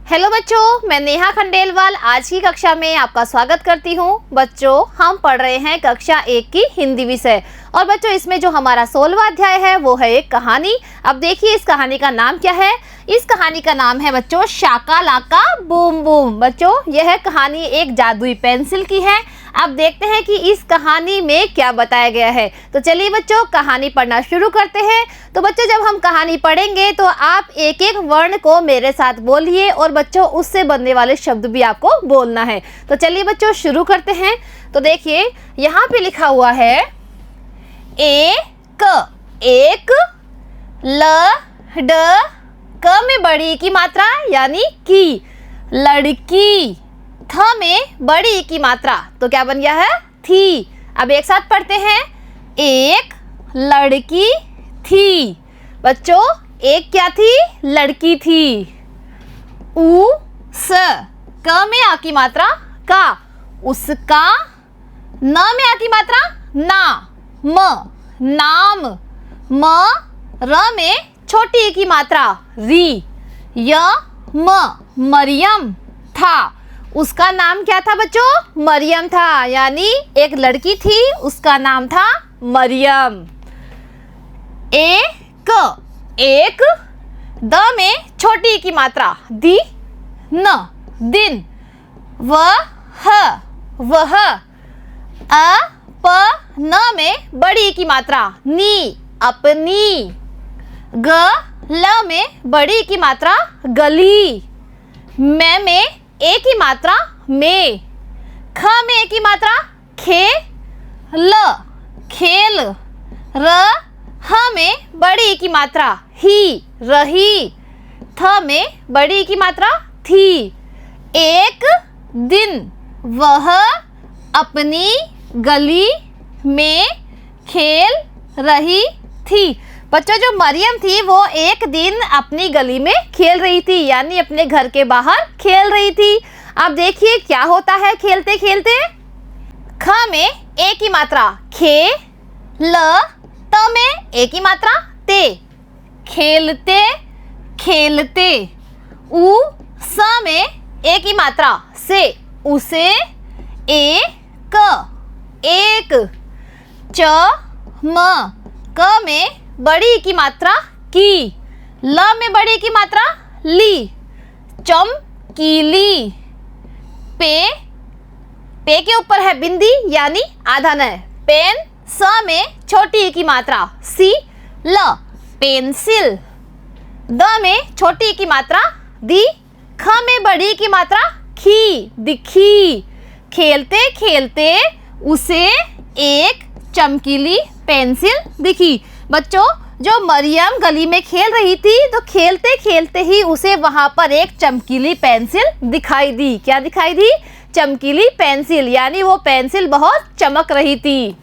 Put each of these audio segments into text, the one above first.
Hello बच्चों, मैं नेहा खंडेलवाल आज की कक्षा में आपका स्वागत करती हूँ। बच्चों, हम पढ़ रहे हैं कक्षा 1 की हिंदी विषय। और बच्चों, इसमें जो हमारा 16वां अध्याय है वो है एक कहानी। अब देखिए इस कहानी का नाम क्या है। इस कहानी का नाम है बच्चों शाका लाका बूम बूम। बच्चों, यह कहानी एक जादुई पेंसिल की है। अब देखते हैं कि इस कहानी में क्या बताया गया है। तो चलिए बच्चों, कहानी पढ़ना शुरू करते हैं। तो बच्चों, जब हम कहानी पढ़ेंगे तो आप एक एक वर्ण को मेरे साथ बोलिए और बच्चों उससे बनने वाले शब्द भी आपको बोलना है। तो चलिए बच्चों शुरू करते हैं। तो देखिए यहाँ पे लिखा हुआ है एक, ल ड क में बड़ी की मात्रा यानी की, लड़की। थ में बड़ी की मात्रा तो क्या बन गया है थी। अब एक साथ पढ़ते हैं, एक लड़की थी। बच्चों, एक क्या थी? लड़की थी। उ स क में आ की मात्रा का, उसका। न में आ की मात्रा ना, म नाम। म र में छोटी की मात्रा री, य म मरियम था। उसका नाम क्या था बच्चों? मरियम था, यानी एक लड़की थी, उसका नाम था मरियम। एक द में छोटी की मात्रा दी, न दिन। वह प न में बड़ी की मात्रा नी, अपनी। ल में बड़ी की मात्रा गली। मैं में ए की मात्रा में। ख में ए की मात्रा ल खेल। ह में बड़ी की मात्रा ही, रही। थ में बड़ी की मात्रा थी। एक दिन वह अपनी गली में खेल रही थी। बच्चों, जो मरियम थी वो एक दिन अपनी गली में खेल रही थी, यानी अपने घर के बाहर खेल रही थी। अब देखिए क्या होता है खेलते खेलते। ख में ए की मात्रा खे, ल त में ए की मात्रा ते, खेलते खेलते। उ स में ए की मात्रा से, उसे। एक। च म क में बड़ी की मात्रा की, ल में बड़ी की मात्रा ली, चमकीली। पे के ऊपर है बिंदी यानी आधा न, पेन। स में छोटी की मात्रा सी, ल पेंसिल। द में छोटी की मात्रा दी, ख में बड़ी की मात्रा खी, दिखी। खेलते खेलते उसे एक चमकीली पेंसिल दिखी। बच्चों, जो मरियम गली में खेल रही थी तो खेलते खेलते ही उसे वहां पर एक चमकीली पेंसिल दिखाई दी। क्या दिखाई दी? चमकीली पेंसिल, यानी वो पेंसिल बहुत चमक रही थी।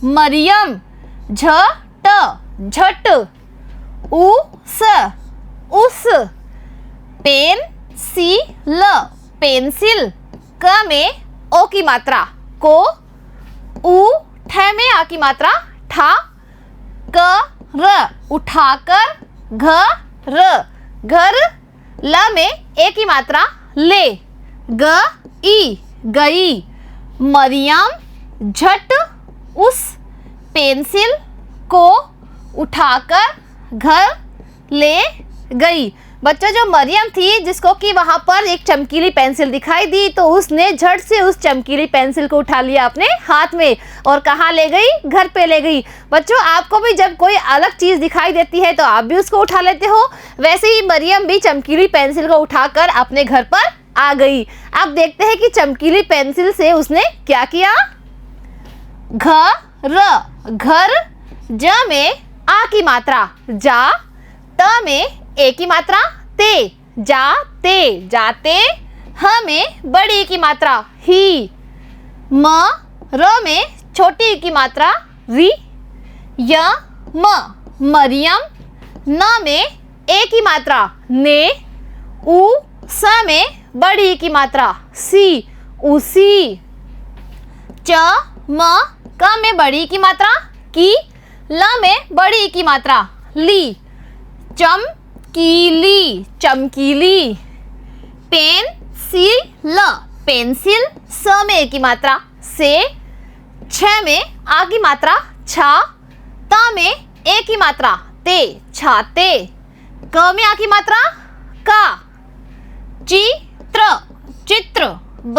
मरियम। झट उस। पेंसिल। क में ओ की मात्रा को, ठ में आ की मात्रा ठा, उठाकर, घर। ल में ए की मात्रा ले, गई। मरियम झट उस पेंसिल को उठाकर घर ले गई। बच्चों, जो मरियम थी जिसको कि वहां पर एक चमकीली पेंसिल दिखाई दी तो उसने झट से उस चमकीली पेंसिल को उठा लिया अपने हाथ में और कहाँ ले गई? घर पे ले गई। बच्चों, आपको भी जब कोई अलग चीज़ दिखाई देती है तो आप भी उसको उठा लेते हो, वैसे ही मरियम भी चमकीली पेंसिल को उठाकर अपने घर पर आ गई। अब देखते हैं कि चमकीली पेंसिल से उसने क्या किया। घर। ज में आ की मात्रा जा, त में ए की मात्रा ते, जाते। ह में बड़ी की मात्रा ही, र में छोटी की मात्रा री, मरियम। न में ए की मात्रा ने, स में बड़ी की मात्रा सी, उसी। क में बड़ी की मात्रा की, ल में बड़ी की मात्रा ली, चमकीली, चमकीली। Pencil, pencil. स में ए की मात्रा से, छ में आ की मात्रा छा, त में ए की मात्रा ते, छाते। क में आ की मात्रा का, चित्र, चित्र। ब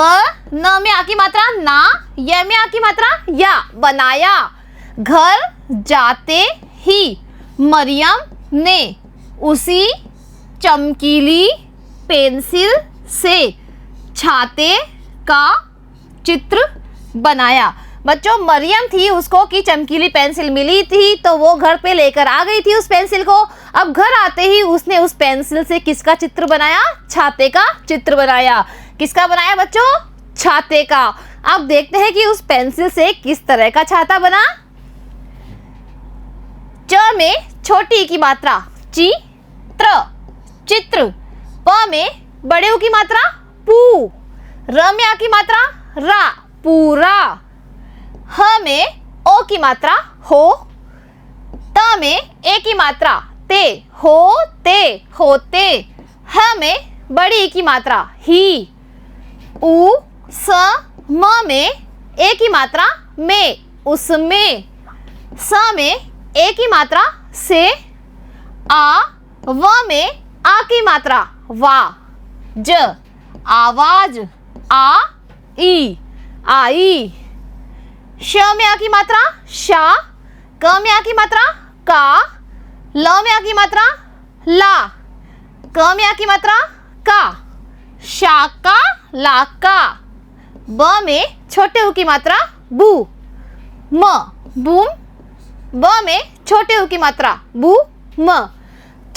न में आ की मात्रा ना, य में आ की मात्रा या, बनाया। घर जाते ही मरियम ने उसी चमकीली पेंसिल से छाते का चित्र बनाया। बच्चों, मरियम थी, उसको की चमकीली पेंसिल मिली थी तो वो घर पे लेकर आ गई थी उस पेंसिल को। अब घर आते ही उसने उस पेंसिल से किसका चित्र बनाया? छाते का चित्र बनाया। किसका बनाया बच्चों? छाते का। अब देखते हैं कि उस पेंसिल से किस तरह का छाता बना। च में छोटी की मात्रा ची, त्र, चित्र। प में बड़े उ की मात्रा पू, र में आ की मात्रा रा, पूरा। ह में ओ की मात्रा हो, त में ए की मात्रा ते, होते, होते। ह में बड़ी की मात्रा ही, उ, स, म में ए की मात्रा में, उसमें। स में ए की मात्रा से, आ, व में आ की मात्रा वा, ज, आवाज, आ, ई, आई। श में आ की मात्रा शा, क में आ की मात्रा का, ल में आ की मात्रा ला, क में आ की मात्रा का, शाका, लाका। ब में छोटे उ की मात्रा बू, म, बूम। ब में छोटे उ की मात्रा बू, म।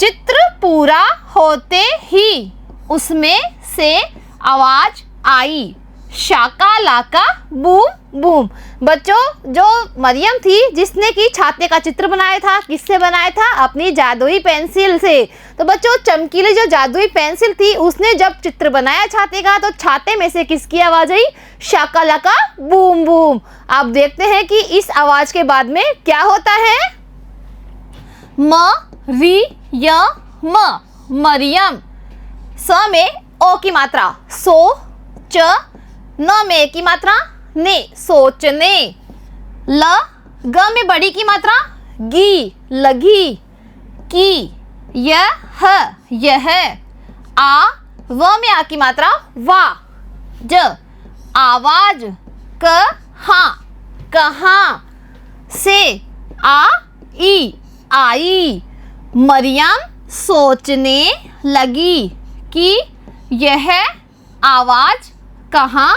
चित्र पूरा होते ही उसमें से आवाज आई, शाका लाका बूम बूम। बच्चों, जो मरियम थी जिसने की छाते का चित्र बनाया था, किससे बनाया था? अपनी जादुई पेंसिल से। तो बच्चों, चमकीली जो जादुई पेंसिल थी उसने जब चित्र बनाया छाते का तो छाते में से किसकी आवाज आई? शाका लाका बूम बूम। आप देखते हैं कि इस आवाज के बाद में क्या होता है। म, री, य, म, मरियम। स में ओ की मात्रा सो, च, न में ए की मात्रा ने, सोचने। ल, ग में बड़ी की मात्रा गी, लगी, की। यह, यह। आ, व में आ की मात्रा वा, ज, आवाज। क, हाँ, कहाँ। से, आ, ई, आई। मरियम सोचने लगी कि यह आवाज कहाँ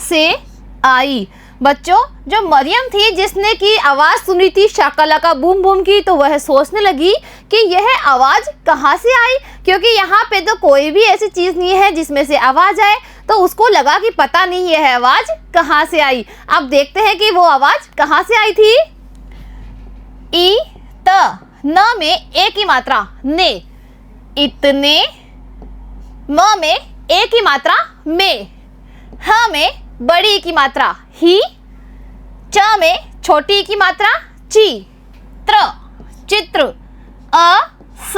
से आई। बच्चों, जो मरियम थी जिसने की आवाज सुनी थी शाकालाका बूम बूम की, तो वह सोचने लगी कि यह आवाज कहाँ से आई, क्योंकि यहाँ पे तो कोई भी ऐसी चीज नहीं है जिसमें से आवाज आए। तो उसको लगा कि पता नहीं यह आवाज कहाँ से आई। अब देखते हैं कि वो आवाज कहाँ से आई थी। ई, त, न में ए की मात्रा ने, इतने। म में ए की मात्रा में, ह में बड़ी की मात्रा ही, च में छोटी की मात्रा ची, त्र, चित्र। अ, स,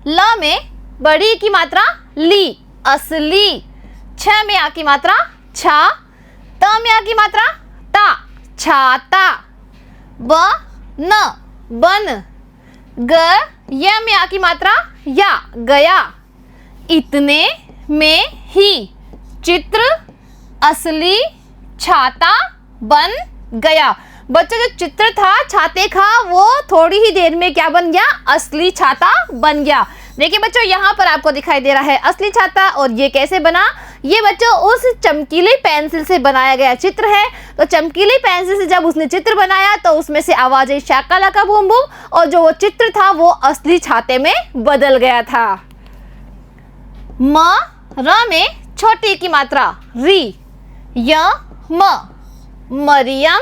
ल में बड़ी की मात्रा ली, असली। छ में आ की मात्रा छा, त में आ की मात्रा ता, छाता। ब, न, बन। ग, य में आ की मात्रा या, गया। इतने में ही चित्र असली छाता बन गया। बच्चों, जो चित्र था छाते का वो थोड़ी ही देर में क्या बन गया? असली छाता बन गया। देखिए बच्चों, यहाँ पर आपको दिखाई दे रहा है असली छाता। और ये कैसे बना? ये बच्चों उस चमकीली पेंसिल से बनाया गया चित्र है। तो चमकीली पेंसिल से जब उसने चित्र बनाया तो उसमें से आवाज आई शाका लाका बूम बूम, और जो वो चित्र था वो असली छाते में बदल गया था। म, र में छोटी की मात्रा री, य, म, मरियम।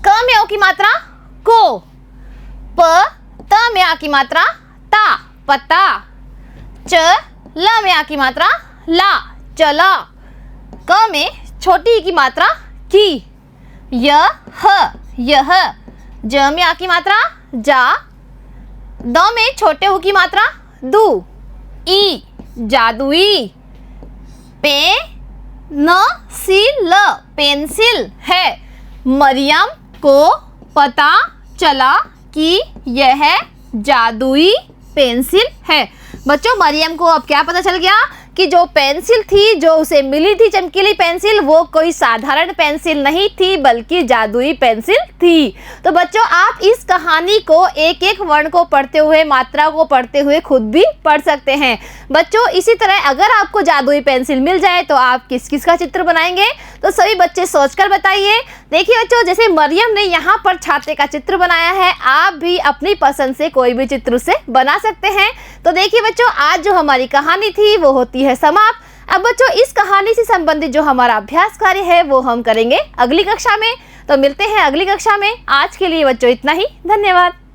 क में ओ की मात्रा को, प, त में आ की मात्रा ता, पता। च, ल में आ की मात्रा ला, चला। क में छोटी की मात्रा की, य, ह, यह। ज में आ की मात्रा जा, द में छोटे ऊ की मात्रा दू, ई जादुई, पे न सिल पेंसिल है। मरियम को पता चला कि यह जादुई पेंसिल है। बच्चों मरियम को अब क्या पता चल गया कि जो पेंसिल थी, जो उसे मिली थी चमकीली पेंसिल, वो कोई साधारण पेंसिल नहीं थी बल्कि जादुई पेंसिल थी। तो बच्चों आप इस कहानी को एक एक वर्ण को पढ़ते हुए, मात्रा को पढ़ते हुए खुद भी पढ़ सकते हैं। बच्चों इसी तरह अगर आपको जादुई पेंसिल मिल जाए तो आप किस किस का चित्र बनाएंगे, तो सभी बच्चे सोचकर बताइए। देखिए बच्चों, जैसे मरियम ने यहाँ पर छाते का चित्र बनाया है, आप भी अपनी पसंद से कोई भी चित्र उसे बना सकते हैं। तो देखिए बच्चों, आज जो हमारी कहानी थी वो होती है समाप्त। अब बच्चों इस कहानी से संबंधित जो हमारा अभ्यास कार्य है वो हम करेंगे अगली कक्षा में। तो मिलते हैं अगली कक्षा में। आज के लिए बच्चों इतना ही। धन्यवाद।